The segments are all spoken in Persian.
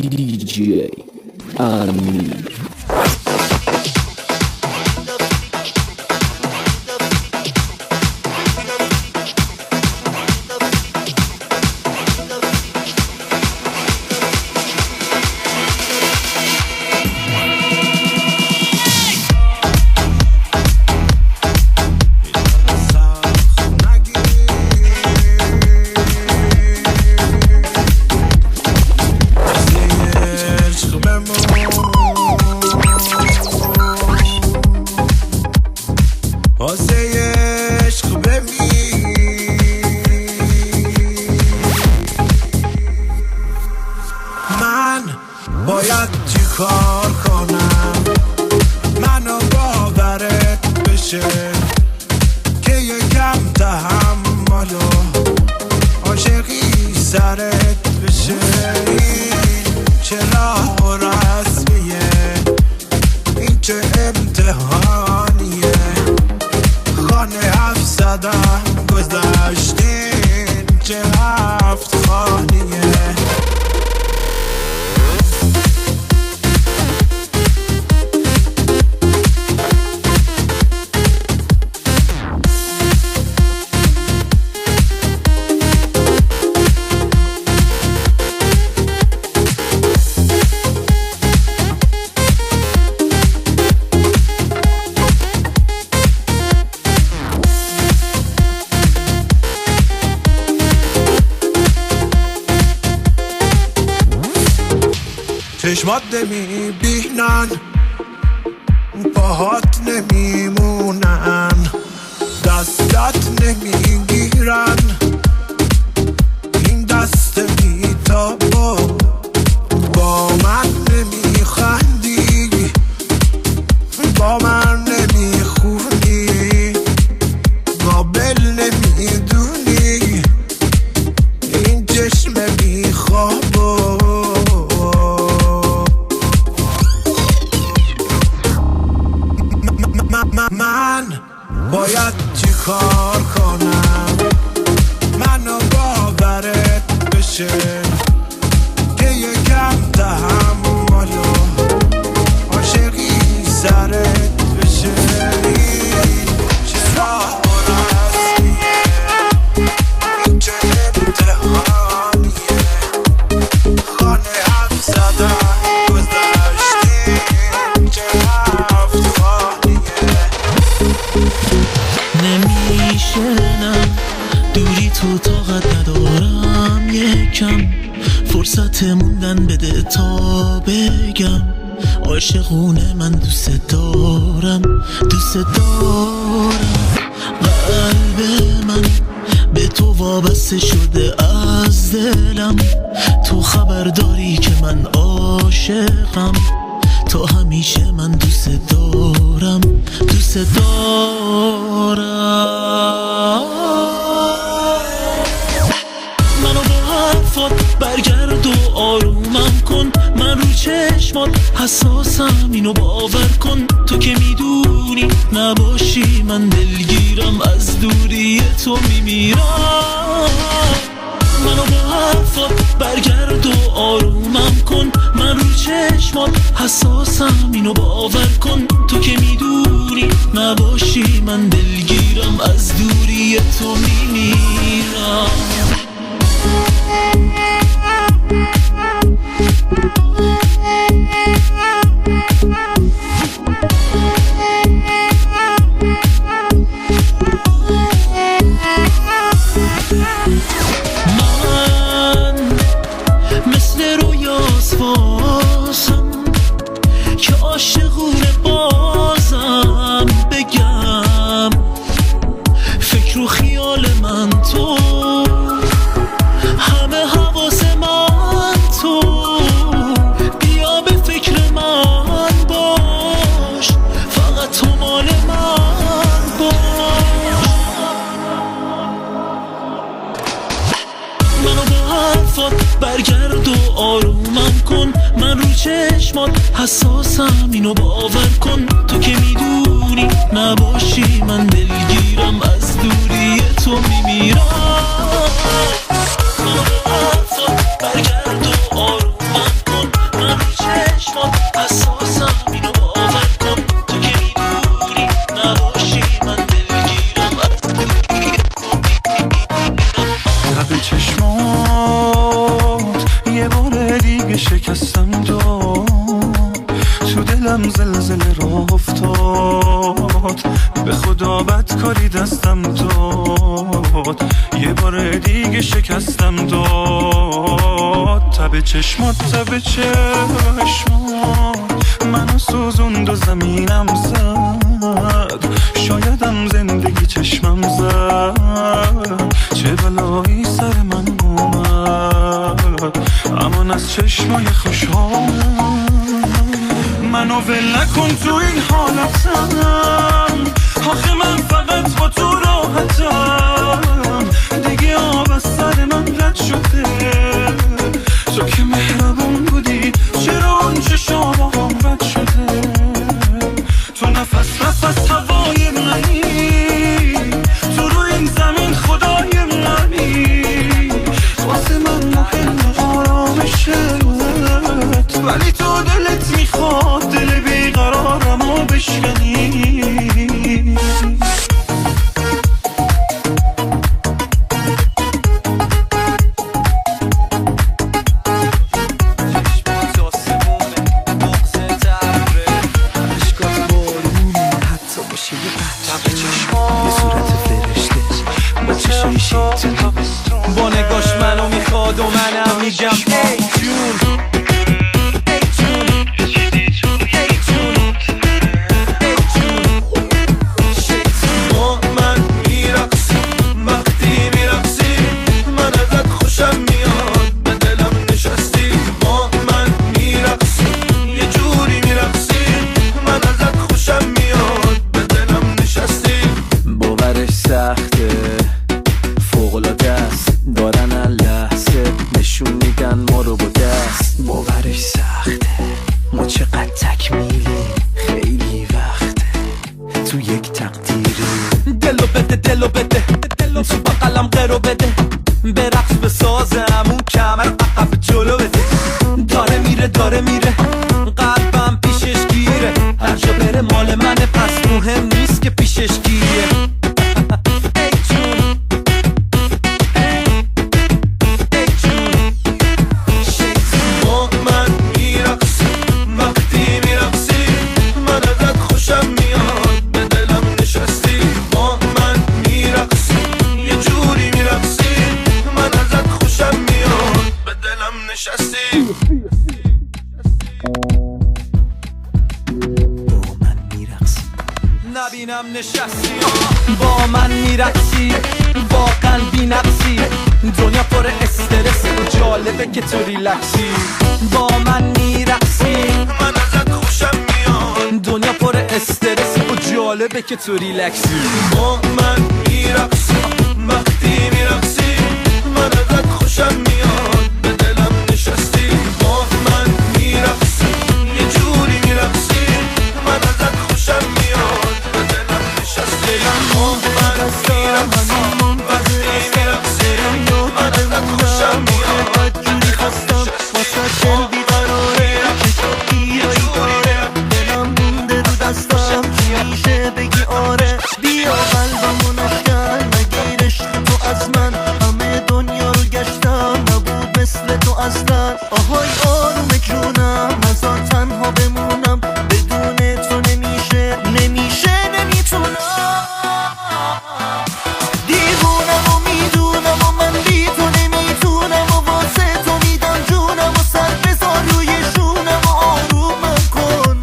DJ Amir. باید چی کار کنم منو باورت بشه که یکم تحمل و عاشقی سرت بشه. این چه راه و رسمیه، این چه امتحانیه، خانه 700 گذشتین چه 7 خانیه. چشمات نمیبینن، پاهات نمیمونن، دستت نمیگیرن، این دست میتابو با من نمیخندی، با من نمیخونی، قابل نمیدونی، این چشم میخوابو من باید چی کار کنم منو باورت بشه که یکم تحمل و عاشقی سرت بشه. این چه راه و رسمیه، این چه امتحانیه، خانه 700 گذشتین چه 7 خانیه. نمیشنم دوری تو طاقت ندارم، یکم فرصت موندن بده تا بگم عاشقونه من دوست دارم، دوست دارم. قلب من به تو وابسته شده از دلم، تو خبر داری که من عاشقم، تو همیشه من دوست دارم، دوست دارم. منو با حرفات برگرد و آرومم کن، من رو چشمات حساسم اینو باور کن، تو که میدونی نباشی من دلگیرم، از دوری تو میمیرم. منو با حرفات برگرد و آرومم کن، من رو چشمات حساسم اینو باور کن، تو که میدونی نباشی من دلگیرم، از دوری تو میمیرم. که عاشقونه بازم بگم، فکر و خیال من تو، همه حواس من تو، بیا به فکر من باش، فقط تو مال من باش. منو با حرفات برگرد و آرومم کن، من رو چشمات حساسم اینو باور کن، تو که میدونی نباشی من دلگیرم، از دوری تو میمیرم. منو با حرفات برگرد دیگه شکستم داد. تب چشمات تب چشمات منو سوزوند و زمینم زد. شایدم زندگی چشمم زد. چه بلایی سر من اومد امان از چشمای خوشحالم. منو ول نکن تو این حالتم، آخه من فقط با تو راحتم. دیگه آب از سر من رد شده، تو که مهربون بودی چرا اون چشام هم رد شده. تو نفس نفس هوای منی، تو روی این زمین خدای منی. واسه من مهم آرامشت، ولی تو دلت میخواد دل بیقرارمو بشکنی. با نگاش منو میخواد و منم میگم ای جون. با من میرقصی وقتی میرقصی، من ازت خوشم میاد به دلم نشستی. با من میرقصی یه جوری میرقصی، من ازت خوشم میاد به دلم نشستی. باورش سخته فوق‌العاده است، دارن لحظه نشون میدن ما رو با دست. باورش سخته ما چقدر تکمیلی، خیلی وقته تو یک تقدیری. دلو بده دلو بده تو بقلم قرو بده، به رقص بسازم اون کمر عقب جلو بده. داره میره قلبم پیشش گیره، هر جا بره مال منه پس مهم نیست که پیشش گیره. با من میرقصی وقتی میرقصی، من ازت خوشم میاد به دلم نشستی. با من میرقصی یه جوری میرقصی، من ازت خوشم میاد به دلم نشستی. با من میرقصی نبینم نشستی، با من میرقصی واقعا بی نقصی. دنیا پر استرس و جالبه که تو ریلکسی. با من میرقصی من ازت خوشم میاد، دنیا پر استرس و جالبه که تو ریلکسی. با من میرقصی وقتی میرقصی، من ازت خوشم میاد به دلم نشستی. با من میرقصی یه جوری میرقصی، من ازت خوشم میاد به دلم نشستی. با من میرقصی وقتی میرقصی، من ازت خوشم میاد جوری خستم واسه دل بیقراره. یه جوری دلم مونده رو دستم، چی میشه بگی آره. بیا قلبمو نشکن نگیر عشق تو از من، همه دنیا رو گشتم نبود مثل تو اصلا. آهای آروم جونم نزار تنها بمونم، بدون تو نمیشه نمیتونم. دیوونم و میدونم و من بی تو نمیتونم، و واسه تو میدم جونم و سر بذار روی شونم و آرومم کن.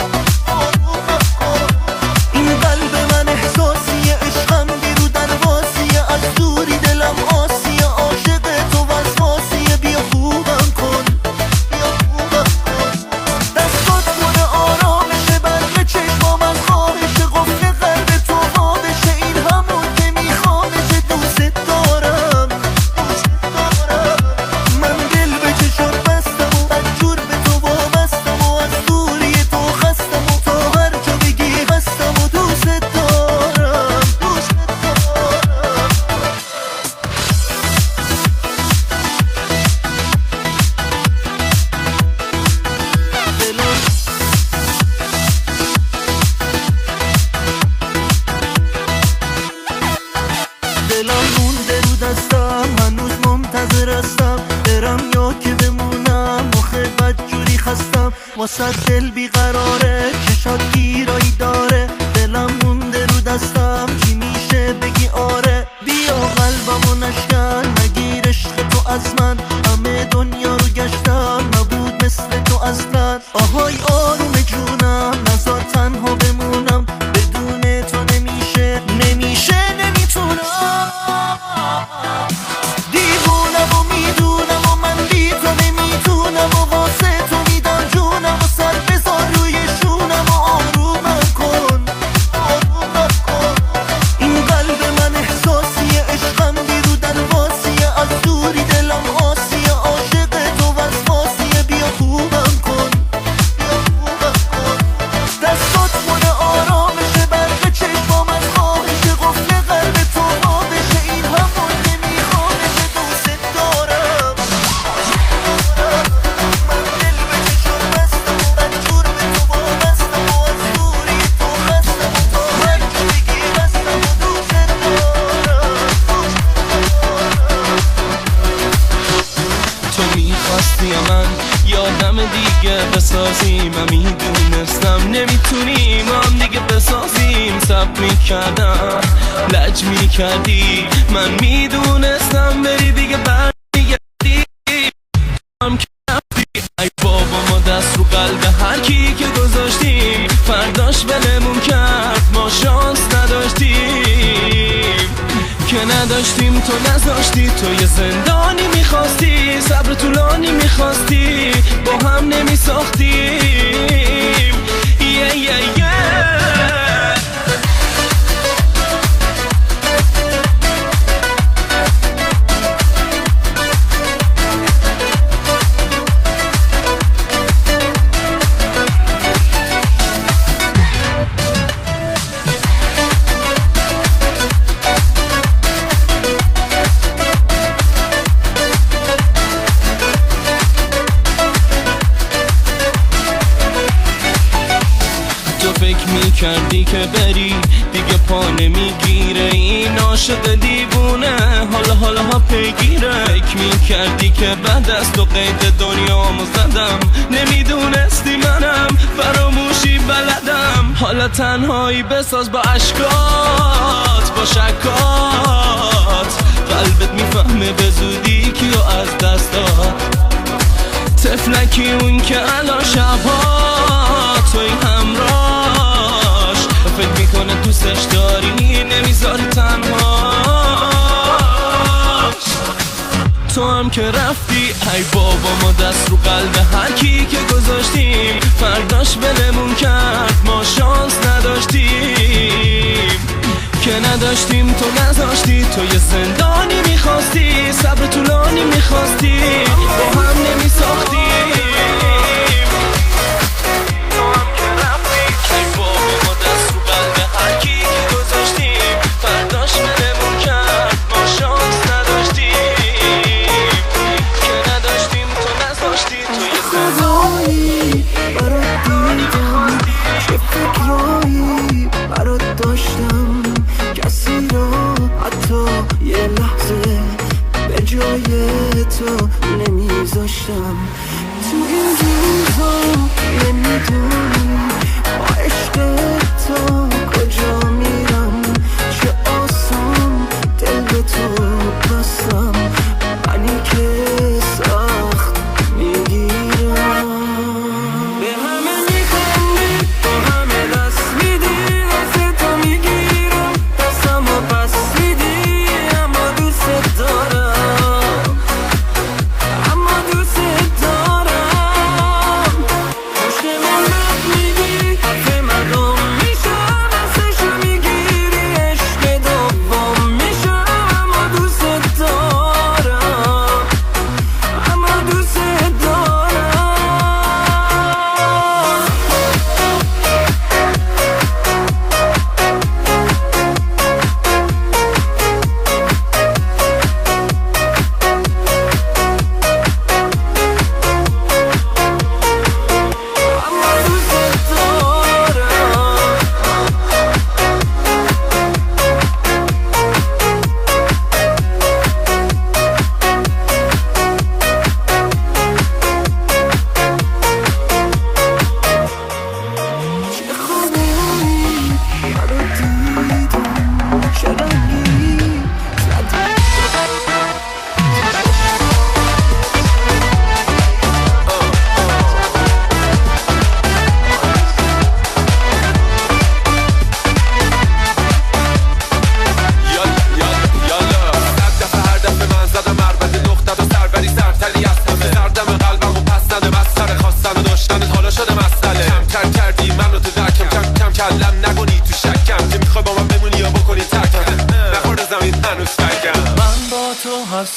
این قلب من احساسیه، عشقم بیرو درواسیه، از دوری دلم آسیه، عاشق تو وسواسیه. بیا خوبم کن دستات پر آرامشه، برق چشمام از خواهشه، قفل قلب تو وا بشه. این همون که میخوامشه، دوست دارم من دل به چشات بستم و بدجور به تو وابستم، و از دوری تو خستم و تا هر جا بگی هستم و دوست دارم. دلم مونده رو دستم، هنوز منتظرستم برم یا که بمونم. آخه بدجوری خستم واسه دل بیقراره، چشات گیرایی داره. دلم مونده رو دستم، چی میشه بگی آره. بیا قلبمو نشکن نگیر از من، همه دنیا رو گشتم نبود مثل تو اصلا. آهای آروم جونم نذار تنها بمونم، بدون تو نمیشه نمیتونم. دیوونم و میدونم و من بی تو نمیتونم و واسه تو میدم جونم و سر بذار روی شونم و آرومم کن. این قلب من احساسیه، عشقم بیرودن واسیه، از دوری دلم آسیه، عاشق تو وسواسیه. بیا خوبم کن دستات مونه آرامشه، برق چشمام از آبشه، قفل قلب تو آبشه، این همون نمیخوامشه. دوست دارم من دل به چشم بستم و بدجور به تو وابستم و از دوری تو خستم و تا هر که بگی بستم و دوست دارم. تو میخواستی من یادم دیگه بسازیم، من میدونستم نمیتونیم هم دیگه بسازیم. سب میکردم لج میکردی، من میدونستم بری دیگه برمیگردی. هم که رفتی ای بابا ما دست رو قلب هر کی که گذاشتیم، فرداش ولمون کرد ما شانس نداشتیم که نداشتیم. تو نذاشتی، تو یه زندانی میخواستی، صبر طولانی میخواستی، با هم نمیساختیم. کردی که بری دیگه پا نمیگیره، این عاشق دیوونه حالا ها پیگیره. فکر میکردی که بعد از تو قید دنیامو زدم، نمیدونستی منم فراموشی بلدم. حالا تنهایی بساز با عشقات، با شکات، قلبت میفهمه به زودی کیو از دست داد. طفلکی اون که الان شبها توی همراهش، فکر میکنه دوستش داری نمیذاری تنهاش. تو هم که رفتی ای بابا ما دست رو قلب هر کی که گذاشتیم، فرداش ولمون کرد ما شانس نداشتیم که نداشتیم. تو نذاشتی، تو یه زندانی میخواستی، صبر طولانی میخواستی، با هم نمیساختیم. تو هم که رفتی ای بابا ما دست رو قلب هر کی که گذاشتیم، فرداش ولمون کرد ما شانس نداشتیم که نداشتیم. تو نذاشتی، تو یه خدایی برات دیدم، چه فکرایی برات داشتم، کسی رو حتی یه لحظه به جای تو نمیذاشتم. تو این روزا نمیدونی با عشق تو کجا میرم، چه آسان دل به تو بستم، منی که سخت میگیرم. به همه میخندی، با همه دست میدی، واسه تو میگیرم دستم و پس میدی. اما دوست دارم، اما دوست دارم. پشت من رفت میگی حرف مردم میشه،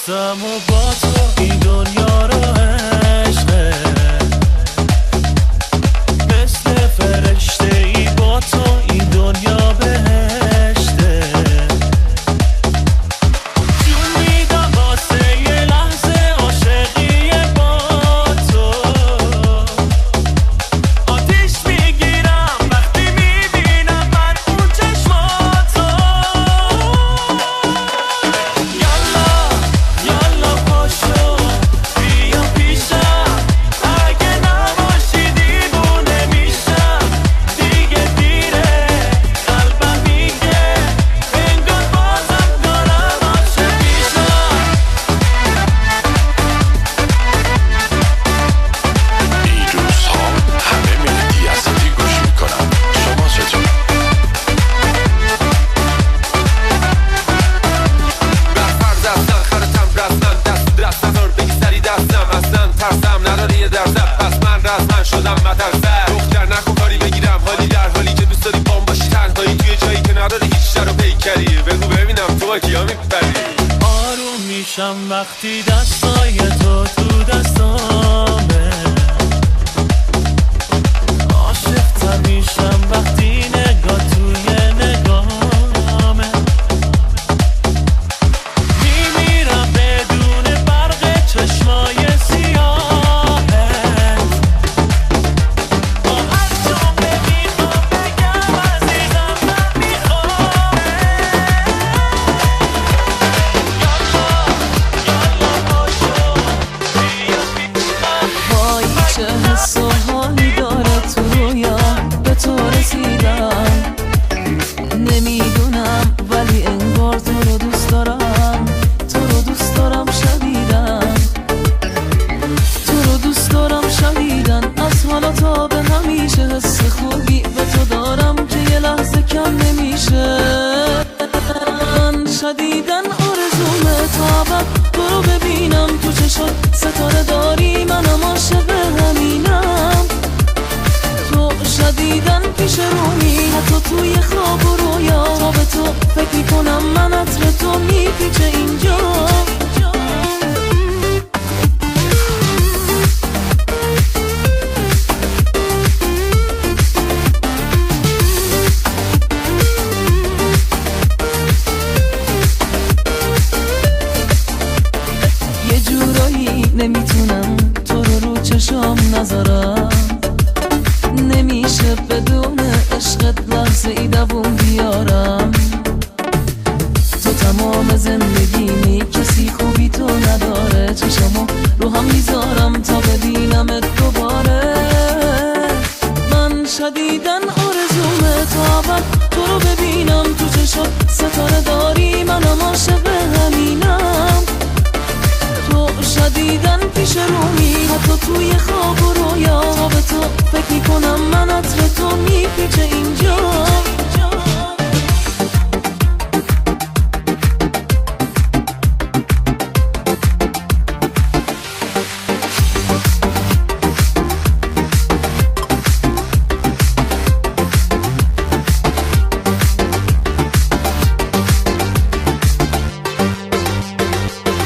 دستم و با تو این دنیا رو عشقه، مثل فرشته ای با تو این دنیا بهشته. جون میدم واسه یه لحظه عاشقی با تو، آتیش میگیرم وقتی میبینم من اون چشماتو. یالا پاشو بیا پیشم، اگه نباشی دیوونه میشم. دیگه دیره قلبم میگه انگار بازم دارم عاشق میشم. این روزها همه مهدی اسدی گوش میکنم، شما چطور؟ رفتم دستم خرتم رستم دست دست نزار بگی سری دستم اصلا ترسم نداره یه درزم پس من رزمن شدم مترسم. دختر نکن کاری بگیرم حالی در حالی که دوست داری بام باشی تنهایی توی جایی که نداره هیچ در و پیکری. بگو ببینم تو با کیا میپری. آروم میشم وقتی دستای تو دستامه، عاشق‌تر میشم وقتی نگاه توی نگاهمه. میمیرم بدون برق چشمای سیاهت، با هر جمله میخوام بگم عزیزم من میخوام. وای چه حس و حالی داره تو رویا به تو رسیدم. نمیدونم ولی انگار تو رو دوست دارم، تو رو دوست دارم شدیدن، تو رو دوست دارم شدیدن. از حالا تا به همیشه حس خوبی به تو دارم که یه لحظه کم نمیشه. من شدیدن آرزومه تا ابد تو رو ببینم تو چشات ستاره داری، منم عاشق همینم. تو شدیدن پیش رومی حتی توی خواب و رویا، تا به تو فکر کنم من عطر تو میپیچه اینجا. یه جورایی نمیتونم تو رو چشام نذارم، نمیشه بدون عشقت لحظه ای دووم بیارم. تو تمام زندگیمی کسی خوبی تو نداره، چشمو رو هم میذارم تا ببینمت دوباره. من شدیدن آرزومه تا ابد تو رو ببینم تو چشات ستاره داری، منم عاشق همینم. تو شدیدن پیش رومی حتی توی خواب و رویا، تا به تو فکر کنم من عطر تو میپیچه اینجا.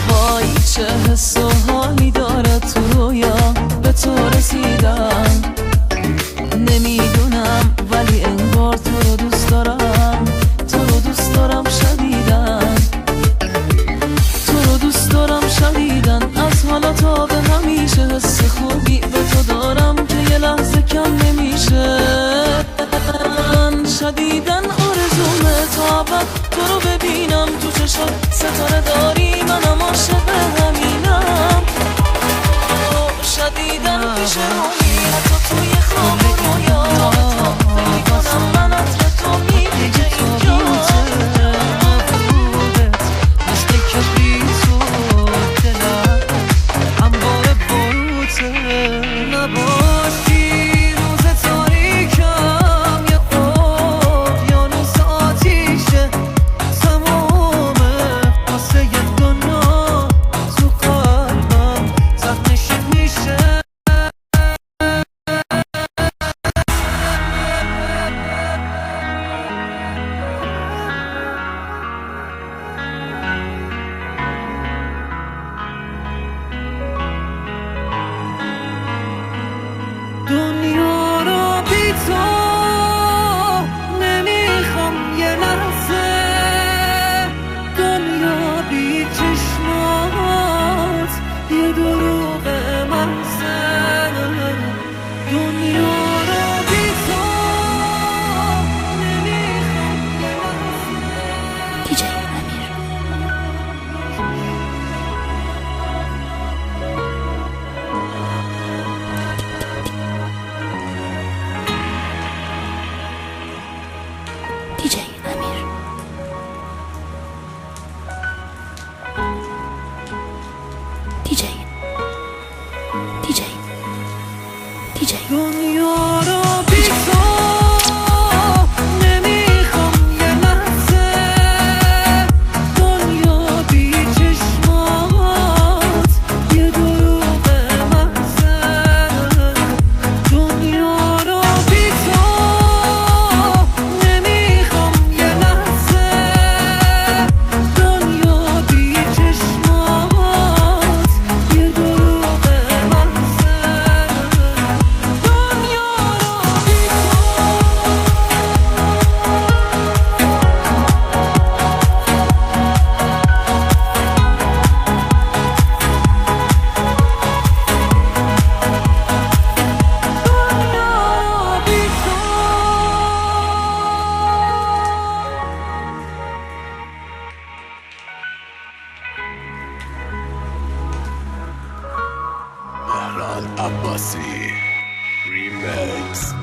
وای چه حس و حالی داره تو رویا به تو رسیدم. نمیدونم ولی انگار تو رو دوست دارم، تو رو دوست دارم شدیدن، تو رو دوست دارم شدیدن. از حالا تا به همیشه حس خوبی به تو دارم که یه لحظه کم نمیشه. من شدیدن آرزومه تا ابد تو رو ببینم تو چشات ستاره داری، منم عاشق همینم. تو شدیدن پیش رومی حتی توی خواب و رویا، تا به تو فکر کنم من عطر تو میپیچه اینجا. مثل کبریت و دلم همواره باروته، نباشی روز تاریکم یه اقیانوس آتیشه. تمامه واسه یه دنیا تو قلبم زخمش میشه. دنیا رو بی تو نمیخوام یه لحظه دنیا بی چشمات یه دروغ محضه دنیا رو بی تو نمیخوام یه لحظه دنیا بی چشمات یه دروغ محضه دنیا رو بی مهران عباسی ریمیکس